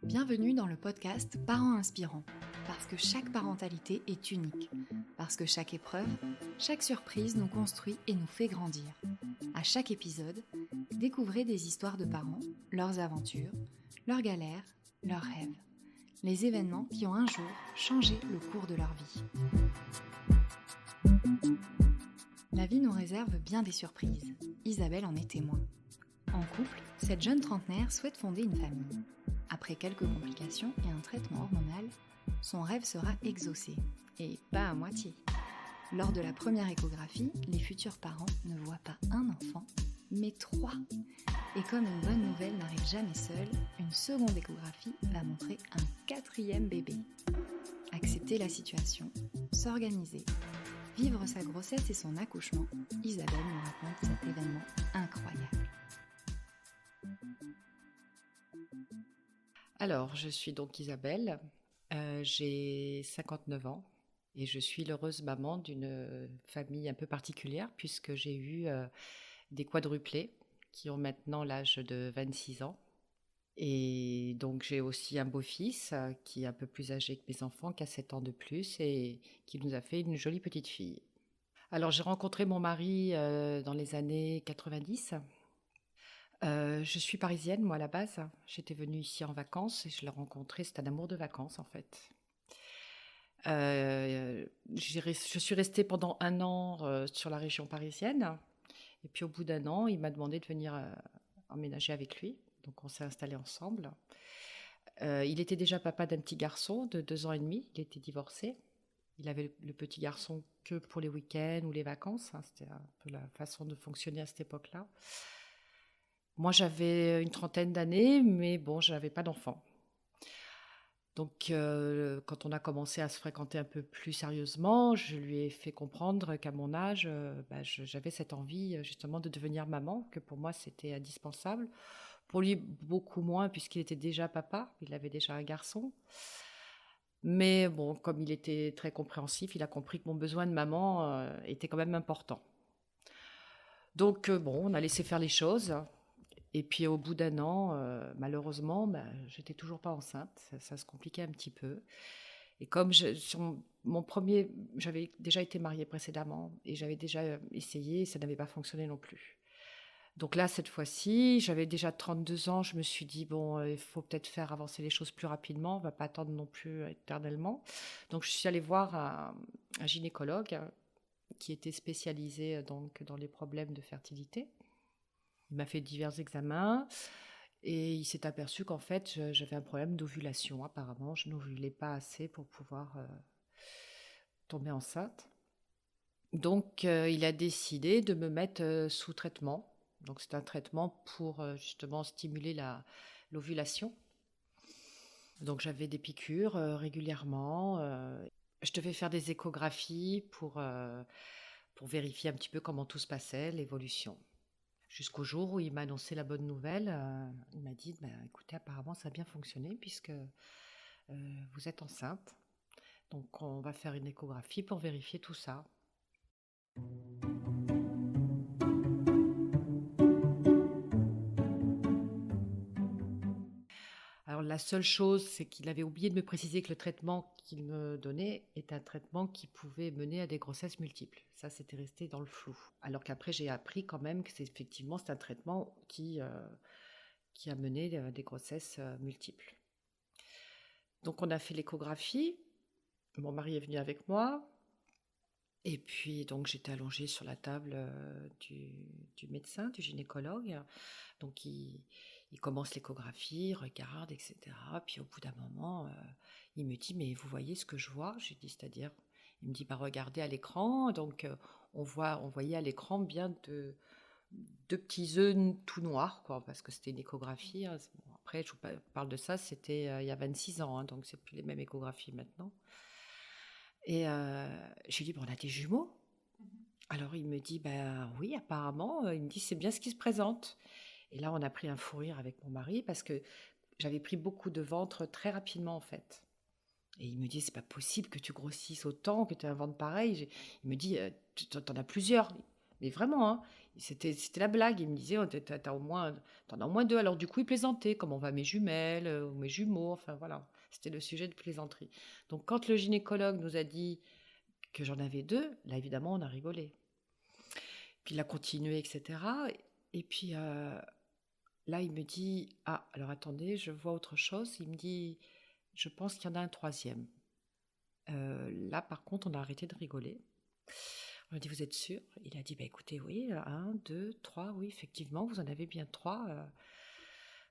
Bienvenue dans le podcast Parents Inspirants, parce que chaque parentalité est unique, parce que chaque épreuve, chaque surprise nous construit et nous fait grandir. À chaque épisode, découvrez des histoires de parents, leurs aventures, leurs galères, leurs rêves, les événements qui ont un jour changé le cours de leur vie. La vie nous réserve bien des surprises. Isabelle en est témoin. En couple, cette jeune trentenaire souhaite fonder une famille. Après quelques complications et un traitement hormonal, son rêve sera exaucé, et pas à moitié. Lors de la première échographie, les futurs parents ne voient pas un enfant, mais 3. Et comme une bonne nouvelle n'arrive jamais seule, une seconde échographie va montrer un 4e bébé. Accepter la situation, s'organiser, vivre sa grossesse et son accouchement, Isabelle nous raconte cet événement incroyable. Alors, je suis donc Isabelle, j'ai 59 ans et je suis l'heureuse maman d'une famille un peu particulière puisque j'ai eu des quadruplés qui ont maintenant l'âge de 26 ans. Et donc j'ai aussi un beau-fils qui est un peu plus âgé que mes enfants, qui a 7 ans de plus et qui nous a fait une jolie petite fille. Alors j'ai rencontré mon mari dans les années 90. Je suis parisienne, moi, à la base. J'étais venue ici en vacances et je l'ai rencontré. C'est un amour de vacances, en fait. Je suis restée pendant 1 an sur la région parisienne. Et puis, au bout d'1 an, il m'a demandé de venir emménager avec lui. Donc, on s'est installés ensemble. Il était déjà papa d'un petit garçon de 2 ans et demi. Il était divorcé. Il avait le petit garçon que pour les week-ends ou les vacances. C'était un peu la façon de fonctionner à cette époque-là. Moi, j'avais une trentaine d'années, mais bon, je n'avais pas d'enfant. Donc, quand on a commencé à se fréquenter un peu plus sérieusement, je lui ai fait comprendre qu'à mon âge, j'avais cette envie justement de devenir maman, que pour moi, c'était indispensable. Pour lui, beaucoup moins, puisqu'il était déjà papa, il avait déjà un garçon. Mais bon, comme il était très compréhensif, il a compris que mon besoin de maman était quand même important. Donc, on a laissé faire les choses. Et puis au bout d'1 an, malheureusement, j'étais toujours pas enceinte, ça se compliquait un petit peu. Et comme j'avais déjà été mariée précédemment et j'avais déjà essayé, et ça n'avait pas fonctionné non plus. Donc là, cette fois-ci, j'avais déjà 32 ans, je me suis dit, bon, il faut peut-être faire avancer les choses plus rapidement, on va pas attendre non plus éternellement. Donc je suis allée voir un gynécologue qui était spécialisé donc dans les problèmes de fertilité. Il m'a fait divers examens et il s'est aperçu qu'en fait, j'avais un problème d'ovulation. Apparemment, je n'ovulais pas assez pour pouvoir tomber enceinte. Donc, il a décidé de me mettre sous traitement. Donc, c'est un traitement pour justement stimuler l'ovulation. Donc, j'avais des piqûres régulièrement. Je devais faire des échographies pour vérifier un petit peu comment tout se passait, l'évolution. Jusqu'au jour où il m'a annoncé la bonne nouvelle. Il m'a dit, écoutez, apparemment ça a bien fonctionné puisque vous êtes enceinte. Donc on va faire une échographie pour vérifier tout ça. Alors la seule chose, c'est qu'il avait oublié de me préciser que le traitement qu'il me donnait est un traitement qui pouvait mener à des grossesses multiples. Ça, c'était resté dans le flou. Alors qu'après, j'ai appris quand même que c'est un traitement qui a mené des grossesses multiples. Donc on a fait l'échographie, mon mari est venu avec moi, et puis donc j'étais allongée sur la table du médecin, du gynécologue. Donc il commence l'échographie, il regarde, etc. Puis au bout d'un moment, il me dit, mais vous voyez ce que je vois? J'ai dit, c'est-à-dire? Il me dit, regardez à l'écran. Donc on voyait à l'écran bien deux petits œufs tout noirs, quoi, parce que c'était une échographie. Bon, après, je vous parle de ça, c'était il y a 26 ans, donc c'est plus les mêmes échographies maintenant. Et j'ai dit, on a des jumeaux? Alors il me dit, oui, apparemment. Il me dit, c'est bien ce qui se présente. Et là, on a pris un fou rire avec mon mari parce que j'avais pris beaucoup de ventre très rapidement, en fait. Et il me dit: «C'est pas possible que tu grossisses autant, que tu aies un ventre pareil». Il me dit: «Tu tu en as plusieurs». Mais vraiment, hein, c'était la blague. Il me disait: «Oh, tu au moins tu as au moins 2». Alors du coup, il plaisantait: «Comment va mes jumelles, ou mes jumeaux?» Enfin voilà, c'était le sujet de plaisanterie. Donc quand le gynécologue nous a dit que j'en avais 2, là évidemment on a rigolé. Puis il a continué et cetera et puis, là il me dit: «Ah alors attendez, je vois autre chose». Il me dit: «Je pense qu'il y en a un troisième». Là, par contre, on a arrêté de rigoler. On a dit: «Vous êtes sûr?» Il a dit: «Bah, écoutez, oui, 1, 2, 3, oui, effectivement, vous en avez bien 3.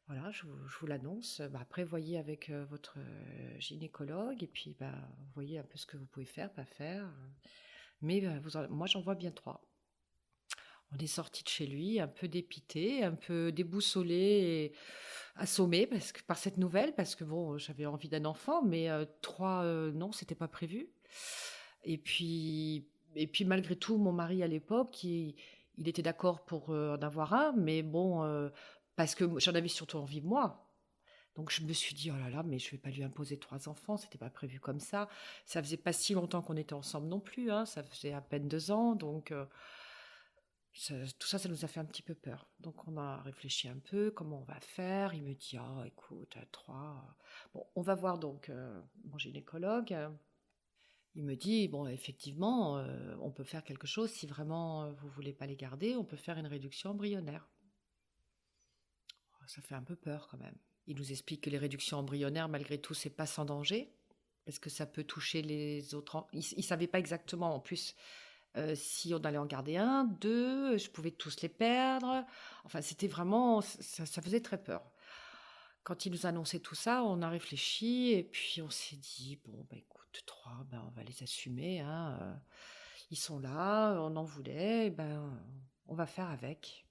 Voilà, je vous l'annonce. Bah, après, voyez avec, votre, gynécologue et puis, bah, voyez un peu ce que vous pouvez faire, pas faire, mais moi, j'en vois bien 3». On est sorti de chez lui un peu dépité, un peu déboussolé et assommé par cette nouvelle, parce que bon, j'avais envie d'un enfant, mais 3, non, c'était pas prévu. Et puis, malgré tout, mon mari à l'époque, il était d'accord pour en avoir un, mais bon, parce que j'en avais surtout envie moi. Donc je me suis dit, oh là là, mais je vais pas lui imposer 3 enfants, c'était pas prévu comme ça. Ça faisait pas si longtemps qu'on était ensemble non plus, hein, ça faisait à peine 2 ans, donc tout ça, ça nous a fait un petit peu peur. Donc on a réfléchi un peu, comment on va faire. Il me dit, ah écoute, 3. Bon, on va voir donc mon gynécologue. Il me dit, bon, effectivement, on peut faire quelque chose. Si vraiment vous voulez pas les garder, on peut faire une réduction embryonnaire. Ça fait un peu peur quand même. Il nous explique que les réductions embryonnaires, malgré tout, c'est pas sans danger, parce que ça peut toucher les autres. Il savait pas exactement, en plus, si on allait en garder un, 2, je pouvais tous les perdre. Enfin, c'était vraiment, ça faisait très peur. Quand il nous a annoncé tout ça, on a réfléchi et puis on s'est dit, bon, bah écoute, 3, ben, on va les assumer, hein, ils sont là, on en voulait, ben, on va faire avec.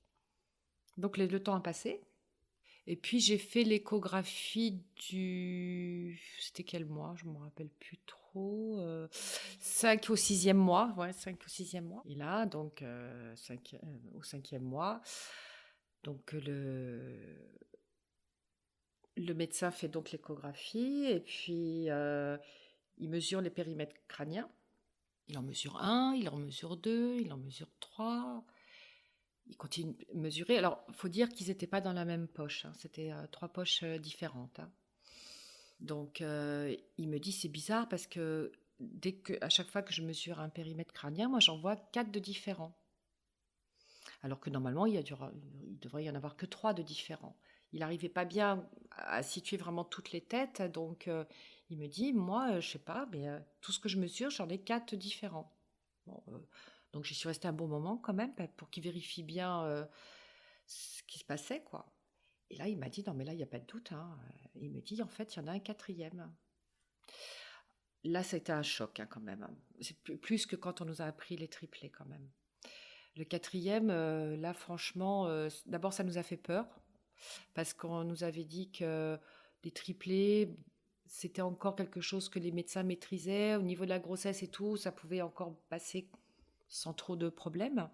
Donc le temps a passé. Et puis j'ai fait l'échographie c'était quel mois? Je ne me rappelle plus trop. 5 au 6e mois, ouais, 5 au 6e mois. Et là, donc, au 5e mois, donc le médecin fait donc l'échographie et puis il mesure les périmètres crâniens. Il en mesure un, il en mesure deux, il en mesure trois. Il continue de mesurer. Alors, il faut dire qu'ils n'étaient pas dans la même poche, hein. C'était 3 poches différentes, hein. Donc, il me dit, c'est bizarre parce que à chaque fois que je mesure un périmètre crânien, moi, j'en vois 4 de différents. Alors que normalement, il devrait y en avoir que 3 de différents. Il n'arrivait pas bien à situer vraiment toutes les têtes, donc il me dit, moi, je sais pas, mais tout ce que je mesure, j'en ai 4 différents. Bon, donc j'y suis restée un bon moment quand même pour qu'il vérifie bien ce qui se passait, quoi. Et là, il m'a dit, non, mais là, il n'y a pas de doute, hein. Il me dit, en fait, il y en a un quatrième. Là, ça a été un choc, hein, quand même, hein. C'est plus que quand on nous a appris les triplés, quand même. Le quatrième, là, franchement, d'abord, ça nous a fait peur, parce qu'on nous avait dit que les triplés, c'était encore quelque chose que les médecins maîtrisaient. Au niveau de la grossesse et tout, ça pouvait encore passer sans trop de problèmes.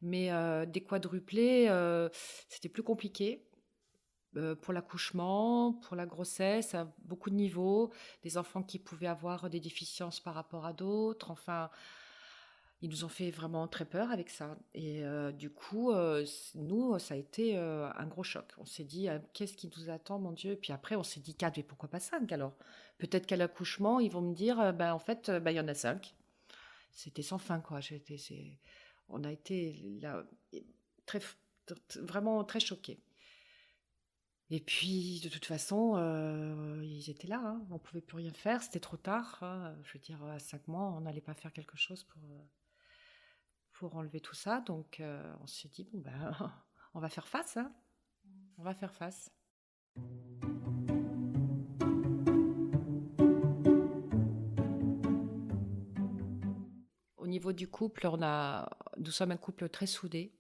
Mais des quadruplés, c'était plus compliqué. Pour l'accouchement, pour la grossesse, à beaucoup de niveaux, des enfants qui pouvaient avoir des déficiences par rapport à d'autres. Enfin, ils nous ont fait vraiment très peur avec ça. Et du coup, nous, ça a été un gros choc. On s'est dit, qu'est-ce qui nous attend, mon Dieu? Et puis après, on s'est dit 4, mais pourquoi pas 5 alors? Peut-être qu'à l'accouchement, ils vont me dire, ben, en fait, ben, il y en a 5. C'était sans fin, quoi. On a été là, très, vraiment très choqués. Et puis, de toute façon, ils étaient là, hein, on ne pouvait plus rien faire, c'était trop tard, hein. Je veux dire, à 5 mois, on n'allait pas faire quelque chose pour enlever tout ça. Donc, on s'est dit, bon, ben, on va faire face, hein, on va faire face. Au niveau du couple, nous sommes un couple très soudé.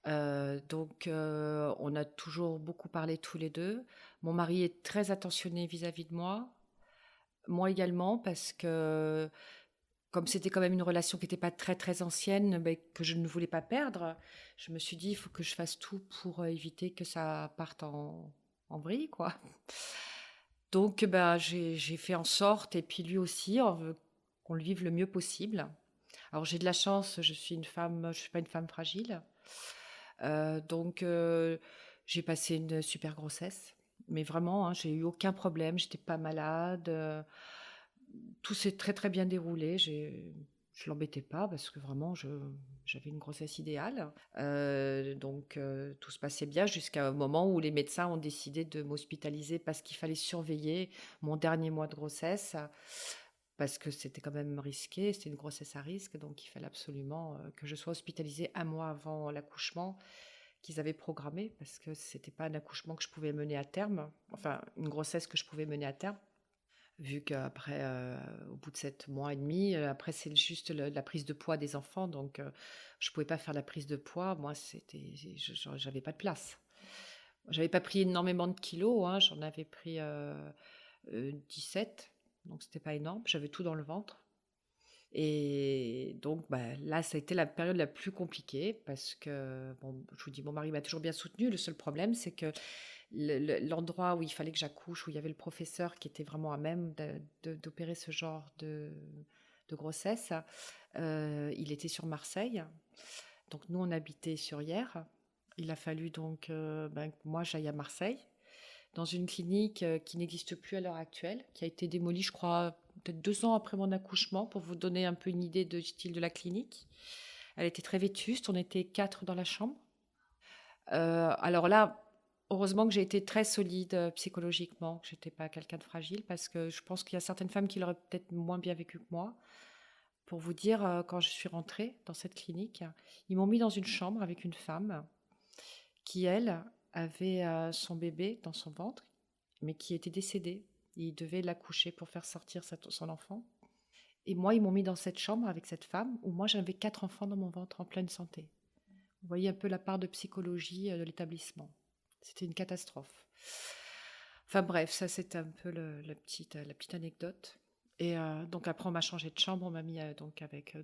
Donc, on a toujours beaucoup parlé tous les deux. Mon mari est très attentionné vis-à-vis de moi. Moi également, parce que comme c'était quand même une relation qui n'était pas très très ancienne, mais que je ne voulais pas perdre, je me suis dit, il faut que je fasse tout pour éviter que ça parte en vrille, quoi. Donc bah, j'ai fait en sorte et puis lui aussi, on veut qu'on le vive le mieux possible. Alors j'ai de la chance, je suis pas une femme fragile. Donc j'ai passé une super grossesse, mais vraiment, hein, j'ai eu aucun problème, j'étais pas malade, tout s'est très, très bien déroulé. Je l'embêtais pas parce que vraiment j'avais une grossesse idéale. Donc tout se passait bien jusqu'à un moment où les médecins ont décidé de m'hospitaliser parce qu'il fallait surveiller mon dernier mois de grossesse, parce que c'était quand même risqué, c'était une grossesse à risque, donc il fallait absolument, que je sois hospitalisée un mois avant l'accouchement qu'ils avaient programmé, parce que c'était pas un accouchement que je pouvais mener à terme, enfin une grossesse que je pouvais mener à terme. Vu qu'après, au bout de 7 mois et demi, après c'est juste la prise de poids des enfants, donc je pouvais pas faire la prise de poids. Moi, j'avais pas de place. J'avais pas pris énormément de kilos, hein, j'en avais pris 17, donc c'était pas énorme. J'avais tout dans le ventre. Et donc bah, là, ça a été la période la plus compliquée parce que, bon, je vous dis, mon mari m'a toujours bien soutenue. Le seul problème, c'est que l'endroit où il fallait que j'accouche, où il y avait le professeur qui était vraiment à même d'opérer ce genre de grossesse, il était sur Marseille. Donc nous, on habitait sur Hyères. Il a fallu donc que moi, j'aille à Marseille, dans une clinique qui n'existe plus à l'heure actuelle, qui a été démolie, je crois, peut-être 2 ans après mon accouchement, pour vous donner un peu une idée du style de la clinique. Elle était très vétuste, on était 4 dans la chambre. Alors là, heureusement que j'ai été très solide psychologiquement, que j'étais pas quelqu'un de fragile, parce que je pense qu'il y a certaines femmes qui l'auraient peut-être moins bien vécu que moi. Pour vous dire, quand je suis rentrée dans cette clinique, ils m'ont mis dans une chambre avec une femme qui, elle, avait son bébé dans son ventre, mais qui était décédé. Et il devait l'accoucher pour faire sortir son enfant. Et moi, ils m'ont mis dans cette chambre avec cette femme, où moi, j'avais 4 enfants dans mon ventre en pleine santé. Vous voyez un peu la part de psychologie de l'établissement. C'était une catastrophe. Enfin bref, ça c'était un peu la petite anecdote. Et donc après on m'a changé de chambre, on m'a mis donc avec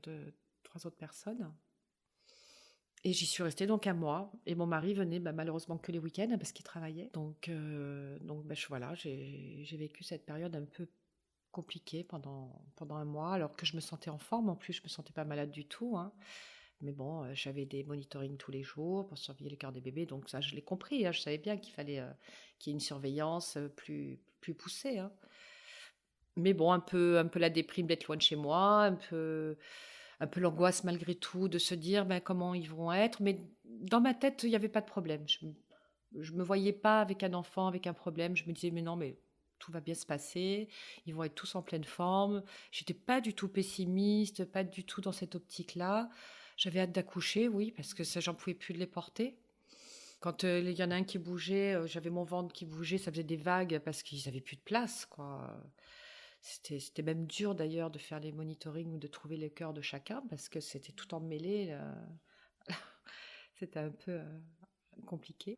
3 autres personnes. Et j'y suis restée donc un mois. Et mon mari venait malheureusement que les week-ends parce qu'il travaillait. Donc voilà, j'ai vécu cette période un peu compliquée pendant un mois, alors que je me sentais en forme. En plus, je me sentais pas malade du tout, hein. Mais bon, j'avais des monitorings tous les jours pour surveiller le cœur des bébés, donc ça, je l'ai compris, hein. Je savais bien qu'il fallait qu'il y ait une surveillance plus poussée, hein. Mais bon, un peu la déprime d'être loin de chez moi, un peu l'angoisse malgré tout de se dire comment ils vont être. Mais dans ma tête, il n'y avait pas de problème. Je me voyais pas avec un enfant, avec un problème. Je me disais, mais non, mais tout va bien se passer. Ils vont être tous en pleine forme. J'étais pas du tout pessimiste, pas du tout dans cette optique-là. J'avais hâte d'accoucher, oui, parce que ça, j'en pouvais plus de les porter. Quand il y en a un qui bougeait, j'avais mon ventre qui bougeait, ça faisait des vagues parce qu'ils avaient plus de place, quoi. C'était même dur d'ailleurs de faire les monitorings ou de trouver le cœur de chacun parce que c'était tout emmêlé, là. C'était un peu compliqué.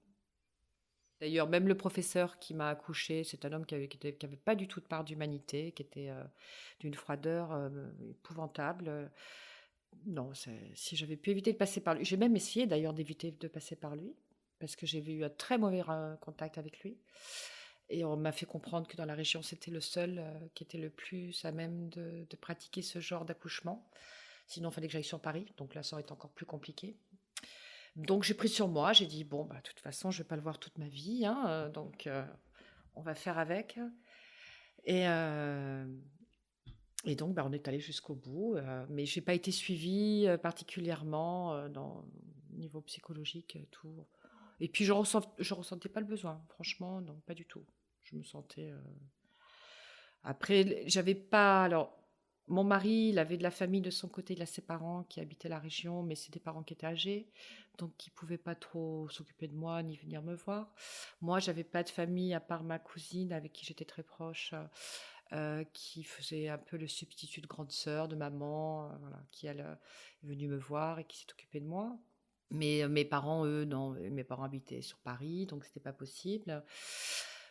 D'ailleurs, même le professeur qui m'a accouchée, c'est un homme qui avait pas du tout de part d'humanité, qui était d'une froideur épouvantable. Non, si j'avais pu éviter de passer par lui, j'ai même essayé d'ailleurs d'éviter de passer par lui, parce que j'ai eu un très mauvais contact avec lui. Et on m'a fait comprendre que dans la région, c'était le seul qui était le plus à même de pratiquer ce genre d'accouchement. Sinon, il fallait que j'aille sur Paris, donc là, ça aurait été encore plus compliqué. Donc j'ai pris sur moi, j'ai dit, bon, de toute façon, je ne vais pas le voir toute ma vie, hein, donc on va faire avec. Et, euh, et donc, on est allé jusqu'au bout, mais j'ai pas été suivie particulièrement au niveau psychologique, tout. Et puis je ressentais pas le besoin, franchement, non, pas du tout. Je me sentais. Après, j'avais pas. Alors, mon mari, il avait de la famille de son côté, il a ses parents qui habitaient la région, mais c'est des parents qui étaient âgés, donc qui pouvaient pas trop s'occuper de moi ni venir me voir. Moi, j'avais pas de famille à part ma cousine avec qui j'étais très proche, qui faisait un peu le substitut de grande sœur, de maman, voilà, qui elle est venue me voir et qui s'est occupée de moi. Mais mes parents, eux, non, mes parents habitaient sur Paris, donc c'était pas possible.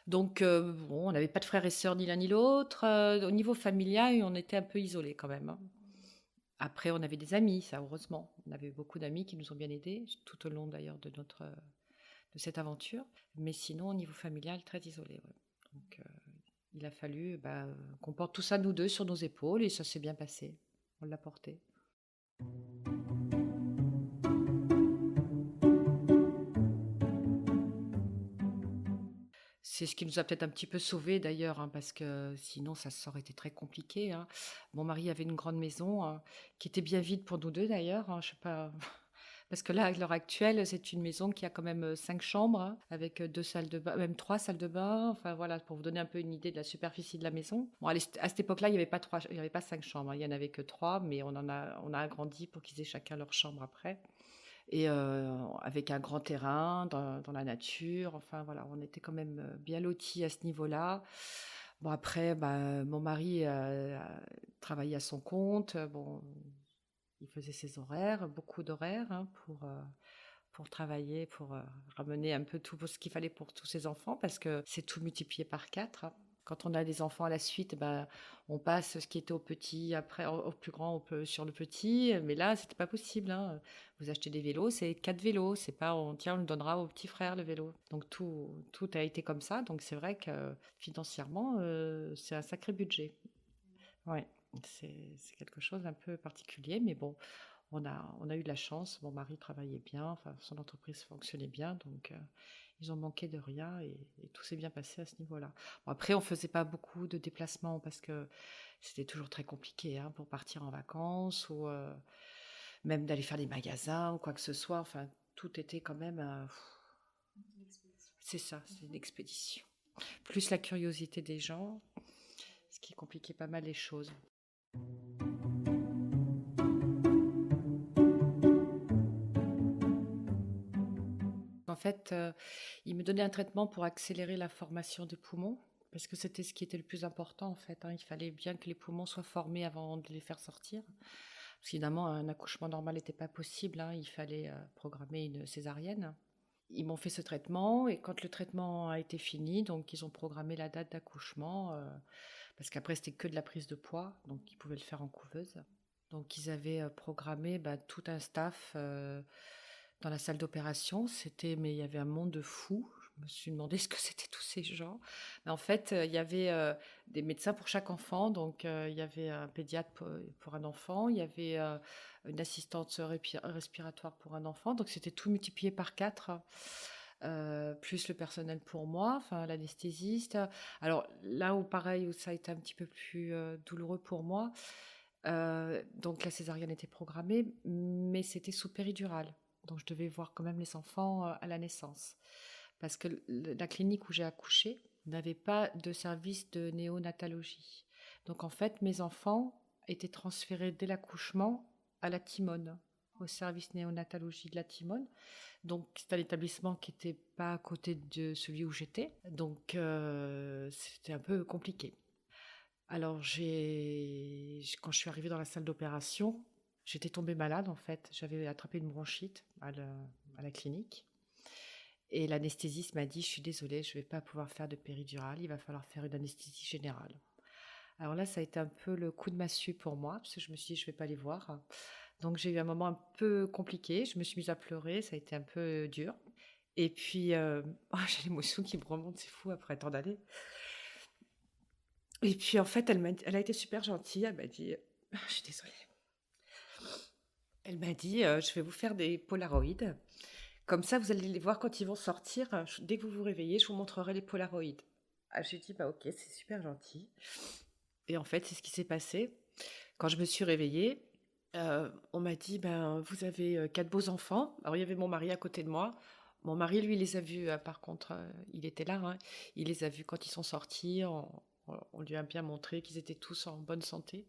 Donc bon, on n'avait pas de frères et sœurs ni l'un ni l'autre. Au niveau familial, on était un peu isolés quand même, hein. Après, on avait des amis, ça heureusement. On avait beaucoup d'amis qui nous ont bien aidés tout au long d'ailleurs de cette aventure. Mais sinon, au niveau familial, très isolé, ouais. Donc Il a fallu qu'on porte tout ça, nous deux, sur nos épaules, et ça s'est bien passé. On l'a porté. C'est ce qui nous a peut-être un petit peu sauvés d'ailleurs, hein, parce que sinon ça aurait été très compliqué, hein. Mon mari avait une grande maison, qui était bien vide pour nous deux d'ailleurs, hein, je sais pas. Parce que là, à l'heure actuelle, c'est une maison qui a quand même 5 chambres, hein, avec 2 salles de bain, même 3 salles de bain. Enfin voilà, pour vous donner un peu une idée de la superficie de la maison. Bon, à cette époque-là, il y avait pas 5 chambres, hein, il y en avait que 3, mais on a agrandi pour qu'ils aient chacun leur chambre après. Et avec un grand terrain dans la nature. Enfin voilà, on était quand même bien lotis à ce niveau-là. Bon après, mon mari travaillait à son compte. Bon, il faisait ses horaires, beaucoup d'horaires, hein, pour travailler, pour ramener un peu tout ce qu'il fallait pour tous ses enfants, parce que c'est tout multiplié par 4, hein. Quand on a des enfants à la suite, on passe ce qui était au petit, après au plus grand, sur le petit. Mais là, c'était pas possible, hein. Vous achetez des vélos, c'est 4 vélos. C'est pas, tiens, on le donnera au petit frère, le vélo. Donc tout a été comme ça. Donc c'est vrai que financièrement, c'est un sacré budget. Ouais, c'est quelque chose d'un peu particulier, mais bon, on a eu de la chance. Mon mari travaillait bien, enfin, son entreprise fonctionnait bien, donc ils ont manqué de rien, et tout s'est bien passé à ce niveau-là. Bon, après, on faisait pas beaucoup de déplacements parce que c'était toujours très compliqué, hein, pour partir en vacances, ou même d'aller faire des magasins ou quoi que ce soit. Enfin, tout était quand même. C'est ça, c'est une expédition. Plus la curiosité des gens, ce qui compliquait pas mal les choses. En fait, il me donnait un traitement pour accélérer la formation des poumons, parce que c'était ce qui était le plus important en fait, hein. Il fallait bien que les poumons soient formés avant de les faire sortir. Parce qu'évidemment, un accouchement normal n'était pas possible, hein. Il fallait programmer une césarienne. Ils m'ont fait ce traitement, et quand le traitement a été fini, donc ils ont programmé la date d'accouchement, parce qu'après c'était que de la prise de poids, donc ils pouvaient le faire en couveuse. Donc ils avaient programmé tout un staff dans la salle d'opération. Mais il y avait un monde de fous. Je me suis demandé ce que c'était tous ces gens. Mais en fait, il y avait des médecins pour chaque enfant. Donc il y avait un pédiatre pour un enfant, il y avait une assistante respiratoire pour un enfant. Donc c'était tout multiplié par 4. Plus le personnel pour moi, enfin l'anesthésiste. Alors là où pareil, où ça a été un petit peu plus douloureux pour moi, donc la césarienne était programmée, mais c'était sous péridurale. Donc je devais voir quand même les enfants à la naissance. Parce que la clinique où j'ai accouché n'avait pas de service de néonatologie. Donc en fait, mes enfants étaient transférés dès l'accouchement à la Timone, au service néonatologie de la Timone. Donc c'est un établissement qui n'était pas à côté de celui où j'étais. Donc c'était un peu compliqué. Alors quand je suis arrivée dans la salle d'opération, j'étais tombée malade en fait. J'avais attrapé une bronchite à la clinique. Et l'anesthésiste m'a dit: je suis désolée, je ne vais pas pouvoir faire de péridurale, il va falloir faire une anesthésie générale. Alors là, ça a été un peu le coup de massue pour moi, parce que je me suis dit: je ne vais pas les voir. Donc j'ai eu un moment un peu compliqué, je me suis mise à pleurer, ça a été un peu dur. Et puis, j'ai l'émotion qui me remonte, c'est fou après tant d'années. Et puis en fait, elle a été super gentille, elle m'a dit: je suis désolée. Elle m'a dit: je vais vous faire des polaroïdes. Comme ça, vous allez les voir quand ils vont sortir. Dès que vous vous réveillez, je vous montrerai les polaroïdes. Ah, j'ai dit: ok, c'est super gentil. Et en fait, c'est ce qui s'est passé. Quand je me suis réveillée, on m'a dit: vous avez 4 beaux enfants. Alors, il y avait mon mari à côté de moi. Mon mari, lui, les a vus, par contre, il était là, hein. Il les a vus quand ils sont sortis. On lui a bien montré qu'ils étaient tous en bonne santé.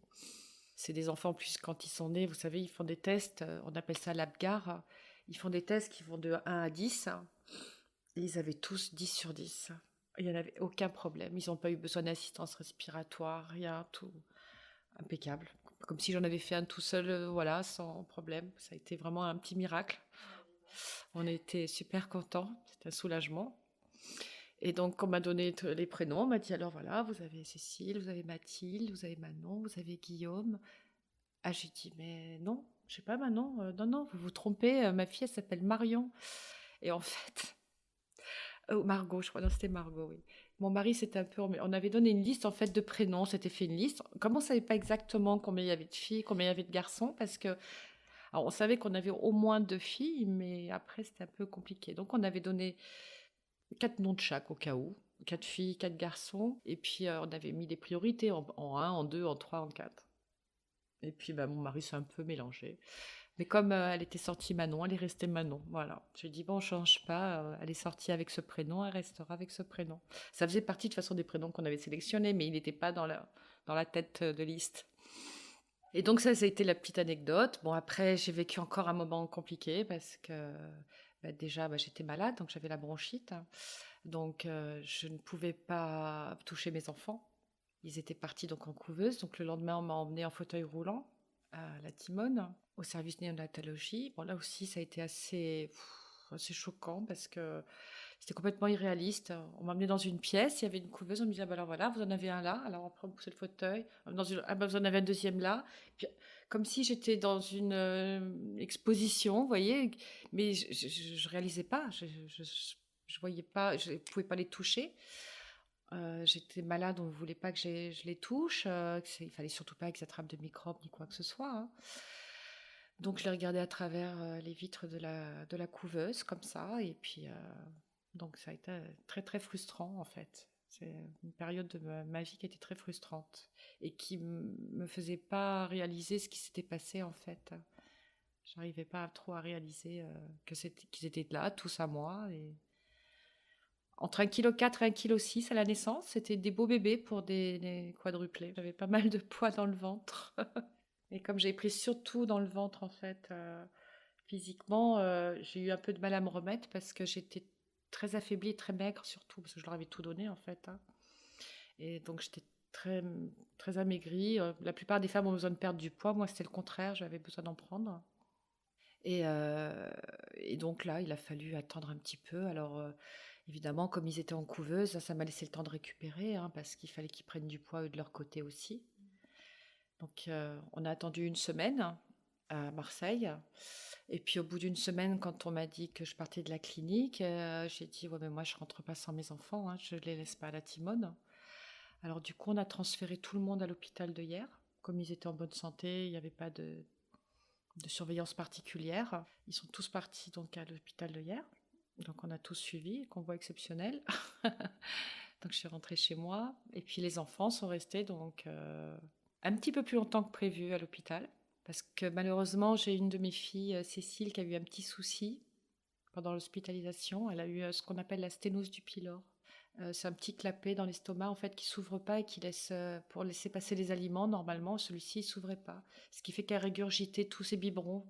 C'est des enfants, en plus, quand ils sont nés, vous savez, ils font des tests, on appelle ça l'APGAR. Ils font des tests qui vont de 1 à 10. Et ils avaient tous 10 sur 10. Il n'y en avait aucun problème. Ils n'ont pas eu besoin d'assistance respiratoire, rien, tout impeccable. Comme si j'en avais fait un tout seul, voilà, sans problème. Ça a été vraiment un petit miracle. On était super contents, c'était un soulagement. Et donc, on m'a donné les prénoms. On m'a dit: alors voilà, vous avez Cécile, vous avez Mathilde, vous avez Manon, vous avez Guillaume. Ah, j'ai dit: mais non, je sais pas Manon, non, non, vous vous trompez, ma fille, elle s'appelle Marion. Et en fait, Margot, je crois, non, c'était Margot, oui. Mon mari, c'était un peu on avait donné une liste, en fait, de prénoms. On s'était fait une liste. Comme on ne savait pas exactement combien il y avait de filles, combien il y avait de garçons, parce que alors, on savait qu'on avait au moins 2 filles, mais après, c'était un peu compliqué. Donc, on avait donné 4 noms de chaque au cas où. 4 filles, 4 garçons. Et puis, on avait mis des priorités en 1, en 2, en 3, en 4. Et puis, mon mari s'est un peu mélangé. Mais comme elle était sortie Manon, elle est restée Manon. Voilà. J'ai dit, bon, on change pas. Elle est sortie avec ce prénom, elle restera avec ce prénom. Ça faisait partie de toute façon des prénoms qu'on avait sélectionnés, mais il n'était pas dans la tête de liste. Et donc ça a été la petite anecdote. Bon, après, j'ai vécu encore un moment compliqué parce que déjà, j'étais malade, donc j'avais la bronchite. Donc je ne pouvais pas toucher mes enfants. Ils étaient partis donc en couveuse. Donc le lendemain, on m'a emmené en fauteuil roulant à la Timone, au service néonatologie. Bon, là aussi, ça a été assez choquant parce que c'était complètement irréaliste. On m'a emmené dans une pièce, il y avait une couveuse, on me disait, alors voilà, vous en avez un là, alors après on poussait le fauteuil, vous en avez un deuxième là. Puis, comme si j'étais dans une exposition, vous voyez, mais je réalisais pas, je voyais pas, je pouvais pas les toucher. J'étais malade, on ne voulait pas que je les touche, il fallait surtout pas qu'ils attrapent de microbes ni quoi que ce soit, hein. Donc je les regardais à travers les vitres de la couveuse, comme ça, et puis donc ça a été très très frustrant en fait. C'est une période de ma vie qui était très frustrante et qui me faisait pas réaliser ce qui s'était passé en fait. J'arrivais pas trop à réaliser qu'ils étaient là, tous à moi. Et entre 1,4 kg et 1,6 kg à la naissance, c'était des beaux bébés pour des quadruplés. J'avais pas mal de poids dans le ventre. Et comme j'ai pris surtout dans le ventre en fait, physiquement, j'ai eu un peu de mal à me remettre parce que j'étais très affaiblie et très maigre surtout, parce que je leur avais tout donné en fait, hein. Et donc j'étais très, très amaigrie. La plupart des femmes ont besoin de perdre du poids. Moi, c'était le contraire, j'avais besoin d'en prendre. Et, euh, et donc là, il a fallu attendre un petit peu. Alors, évidemment, comme ils étaient en couveuse, ça m'a laissé le temps de récupérer, hein, parce qu'il fallait qu'ils prennent du poids eux de leur côté aussi. Donc, on a attendu une semaine à Marseille. Et puis au bout d'une semaine, quand on m'a dit que je partais de la clinique, j'ai dit ouais mais moi je rentre pas sans mes enfants, hein, je les laisse pas à la Timone. Alors du coup on a transféré tout le monde à l'hôpital de Hyères. Comme ils étaient en bonne santé, il n'y avait pas de surveillance particulière. Ils sont tous partis donc à l'hôpital de Hyères. Donc on a tous suivi, convoi exceptionnel. Donc je suis rentrée chez moi. Et puis les enfants sont restés donc un petit peu plus longtemps que prévu à l'hôpital. Parce que malheureusement, j'ai une de mes filles, Cécile, qui a eu un petit souci pendant l'hospitalisation. Elle a eu ce qu'on appelle la sténose du pylore. C'est un petit clapet dans l'estomac en fait qui s'ouvre pas et qui laisse pour laisser passer les aliments. Normalement, celui-ci ne s'ouvrait pas, ce qui fait qu'elle régurgitait tous ses biberons.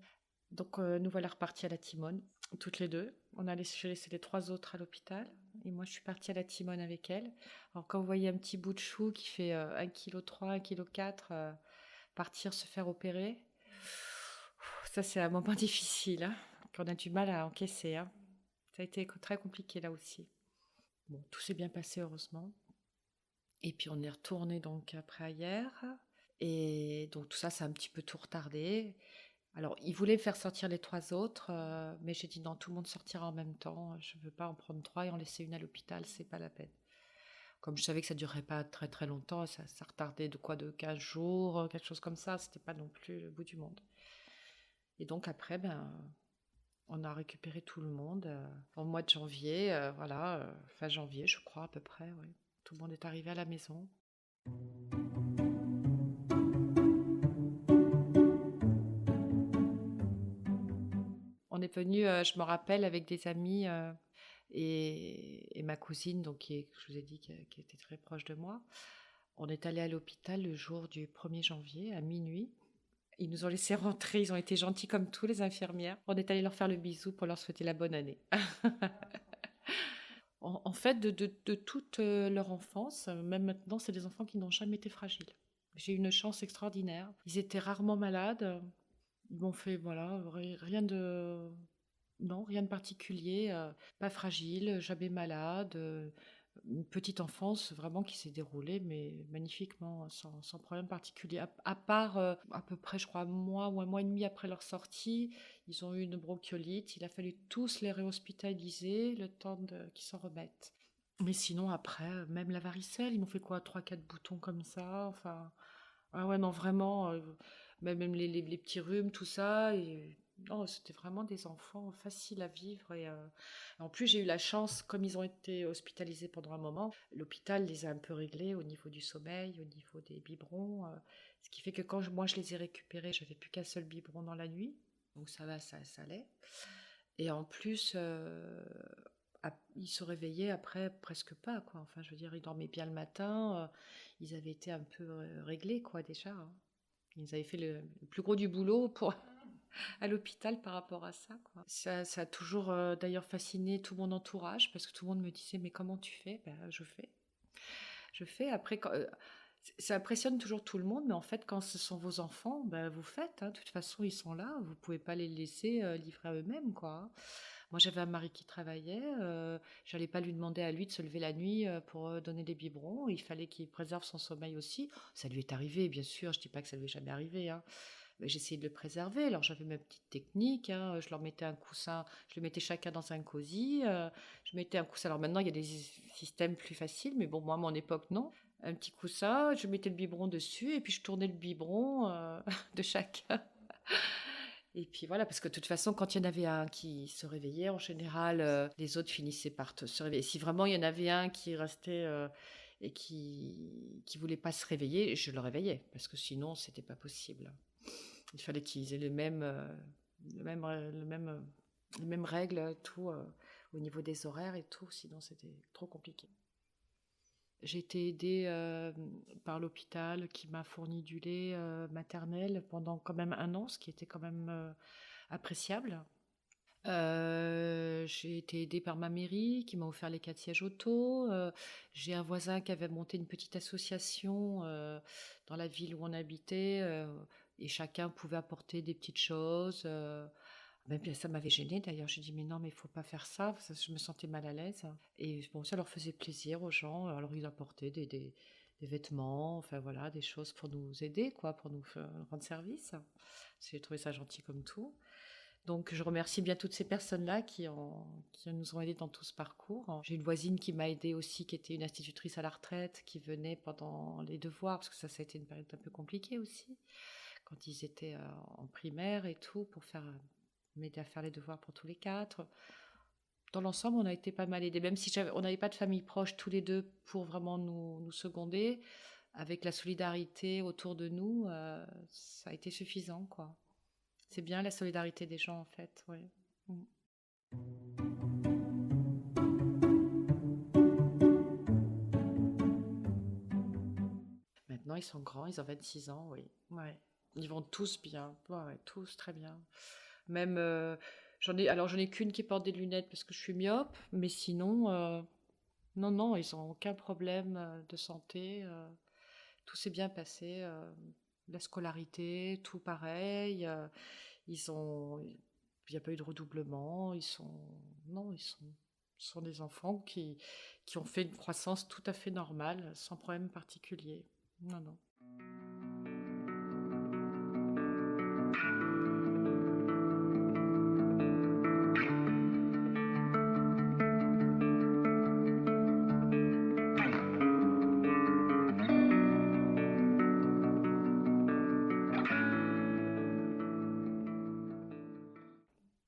Donc nous voilà repartis à la Timone, toutes les deux. J'ai laissé les 3 autres à l'hôpital et moi je suis partie à la Timone avec elle. Alors quand vous voyez un petit bout de chou qui fait 1,3 kg, 1,4 kg, partir se faire opérer, ça c'est un moment difficile, hein, qu'on a du mal à encaisser, hein. Ça a été très compliqué là aussi. Bon, tout s'est bien passé heureusement. Et puis on est retourné donc après hier. Et donc tout ça, ça a un petit peu tout retardé. Alors, ils voulaient faire sortir les 3 autres, mais j'ai dit non, tout le monde sortira en même temps. Je ne veux pas en prendre 3 et en laisser une à l'hôpital, c'est pas la peine. Comme je savais que ça ne durerait pas très très longtemps, ça retardait de 15 jours, quelque chose comme ça, c'était pas non plus le bout du monde. Et donc après, on a récupéré tout le monde au mois de janvier, voilà, fin janvier je crois à peu près, oui. Tout le monde est arrivé à la maison. On est venu, je me rappelle, avec des amis et ma cousine, donc je vous ai dit, qui était très proche de moi. On est allé à l'hôpital le jour du 1er janvier à minuit. Ils nous ont laissé rentrer, ils ont été gentils comme tous les infirmières. On est allé leur faire le bisou pour leur souhaiter la bonne année. En fait, de toute leur enfance, même maintenant, c'est des enfants qui n'ont jamais été fragiles. J'ai eu une chance extraordinaire. Ils étaient rarement malades. Ils m'ont fait, voilà, rien de... Non, rien de particulier, pas fragile, jamais malade. Une petite enfance vraiment qui s'est déroulée, mais magnifiquement, sans problème particulier. À part, à peu près, je crois, un mois ou un mois et demi après leur sortie, ils ont eu une bronchiolite. Il a fallu tous les réhospitaliser le temps qu'ils s'en remettent. Mais sinon, après, même la varicelle, ils m'ont fait quoi? Trois, quatre boutons comme ça. Enfin, ah ouais, non, vraiment, même les petits rhumes, tout ça. Et non, c'était vraiment des enfants faciles à vivre. Et en plus, j'ai eu la chance, comme ils ont été hospitalisés pendant un moment, l'hôpital les a un peu réglés au niveau du sommeil, au niveau des biberons. Ce qui fait que quand moi je les ai récupérés, j'avais plus qu'un seul biberon dans la nuit. Donc ça va, ça allait. Et en plus, ils se réveillaient après presque pas, quoi. Enfin, je veux dire, ils dormaient bien le matin. Ils avaient été un peu réglés, quoi, déjà, hein. Ils avaient fait le plus gros du boulot pour à l'hôpital par rapport à ça, quoi. Ça a toujours d'ailleurs fasciné tout mon entourage parce que tout le monde me disait mais comment tu fais? Ben, je fais. Je fais. Après, ça impressionne toujours tout le monde, mais en fait, quand ce sont vos enfants, ben, vous faites, hein. De toute façon, ils sont là. Vous pouvez pas les laisser livrer à eux-mêmes, quoi, hein. Moi, j'avais un mari qui travaillait. J'allais pas lui demander à lui de se lever la nuit pour donner des biberons. Il fallait qu'il préserve son sommeil aussi. Ça lui est arrivé, bien sûr. Je dis pas que ça lui est jamais arrivé, hein. Mais j'essayais de le préserver. Alors, j'avais ma petite technique, hein. Je leur mettais un coussin. Je le mettais chacun dans un cosy. Je mettais un coussin. Alors maintenant, il y a des systèmes plus faciles, mais bon, moi, à mon époque, non. Un petit coussin, je mettais le biberon dessus et puis je tournais le biberon de chacun. Et puis voilà, parce que de toute façon, quand il y en avait un qui se réveillait, en général, les autres finissaient par se réveiller. Si vraiment il y en avait un qui restait et qui voulait pas se réveiller, je le réveillais, parce que sinon, c'était pas possible. Il fallait qu'ils aient les mêmes règles, tout, au niveau des horaires et tout, sinon c'était trop compliqué. J'ai été aidée par l'hôpital qui m'a fourni du lait maternel pendant quand même un an, ce qui était quand même appréciable. J'ai été aidée par ma mairie qui m'a offert les 4 sièges auto. J'ai un voisin qui avait monté une petite association dans la ville où on habitait et chacun pouvait apporter des petites choses. Même ça m'avait gênée d'ailleurs. J'ai dit mais non mais il faut pas faire ça. Je me sentais mal à l'aise. Et bon ça leur faisait plaisir aux gens. Alors ils apportaient des vêtements, enfin voilà, des choses pour nous aider quoi, pour nous rendre service. J'ai trouvé ça gentil comme tout. Donc, je remercie bien toutes ces personnes-là qui nous ont aidés dans tout ce parcours. J'ai une voisine qui m'a aidée aussi, qui était une institutrice à la retraite, qui venait pendant les devoirs, parce que ça a été une période un peu compliquée aussi, quand ils étaient en primaire et tout, pour m'aider à faire les devoirs pour tous les quatre. Dans l'ensemble, on a été pas mal aidés, même si on n'avait pas de famille proche tous les deux pour vraiment nous seconder. Avec la solidarité autour de nous, ça a été suffisant, quoi. C'est bien la solidarité des gens, en fait, oui. Mm. Maintenant, ils sont grands, ils ont 26 ans, oui. Ouais. Ils vont tous bien, ouais, ouais, tous très bien. Même, j'en ai qu'une qui porte des lunettes parce que je suis myope, mais sinon, non, non, ils n'ont aucun problème de santé. Tout s'est bien passé. La scolarité, tout pareil. Ils ont, il n'y a pas eu de redoublement. Non, ce sont des enfants qui ont fait une croissance tout à fait normale, sans problème particulier. Non, non.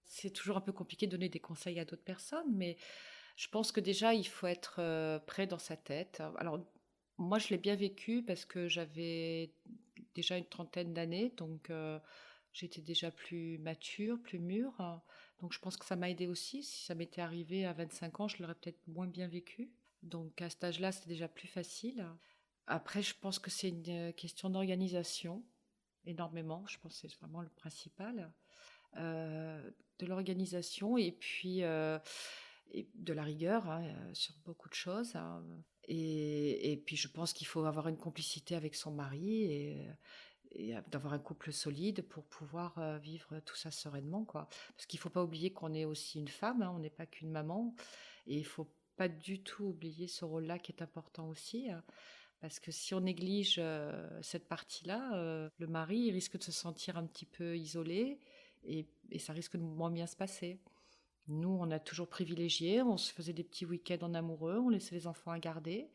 C'est toujours un peu compliqué de donner des conseils à d'autres personnes, mais je pense que déjà, il faut être prêt dans sa tête. Alors, moi, je l'ai bien vécu parce que j'avais déjà une trentaine d'années, donc j'étais déjà plus mature, plus mûre. Donc, je pense que ça m'a aidé aussi. Si ça m'était arrivé à 25 ans, je l'aurais peut-être moins bien vécu. Donc, à cet âge-là, c'était déjà plus facile. Après, je pense que c'est une question d'organisation, énormément. Je pense que c'est vraiment le principal. De l'organisation et puis et de la rigueur hein, sur beaucoup de choses, hein. Et puis je pense qu'il faut avoir une complicité avec son mari et d'avoir un couple solide pour pouvoir vivre tout ça sereinement, quoi. Parce qu'il ne faut pas oublier qu'on est aussi une femme, hein, on n'est pas qu'une maman. Et il ne faut pas du tout oublier ce rôle-là qui est important aussi, hein. Parce que si on néglige cette partie-là, le mari il risque de se sentir un petit peu isolé et ça risque de moins bien se passer. Nous, on a toujours privilégié, on se faisait des petits week-ends en amoureux, on laissait les enfants à garder.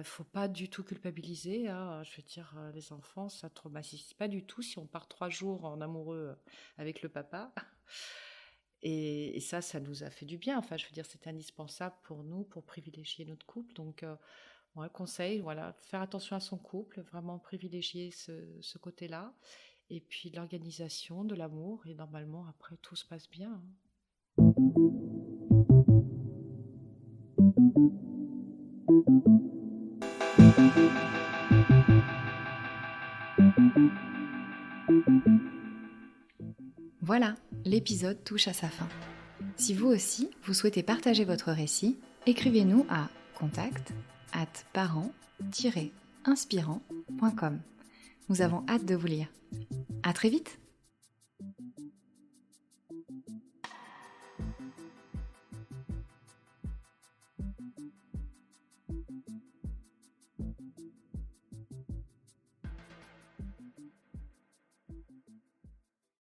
Faut pas du tout culpabiliser, hein. Je veux dire, les enfants, ça traumatise pas du tout si on part 3 jours en amoureux avec le papa. Et ça nous a fait du bien. Enfin, je veux dire, c'était indispensable pour nous, pour privilégier notre couple. Donc, ouais, conseil, voilà, faire attention à son couple, vraiment privilégier ce côté-là. Et puis l'organisation, de l'amour. Et normalement, après, tout se passe bien, hein. Voilà, l'épisode touche à sa fin. Si vous aussi, vous souhaitez partager votre récit, écrivez-nous à contact@parents-inspirants.com. Nous avons hâte de vous lire. À très vite!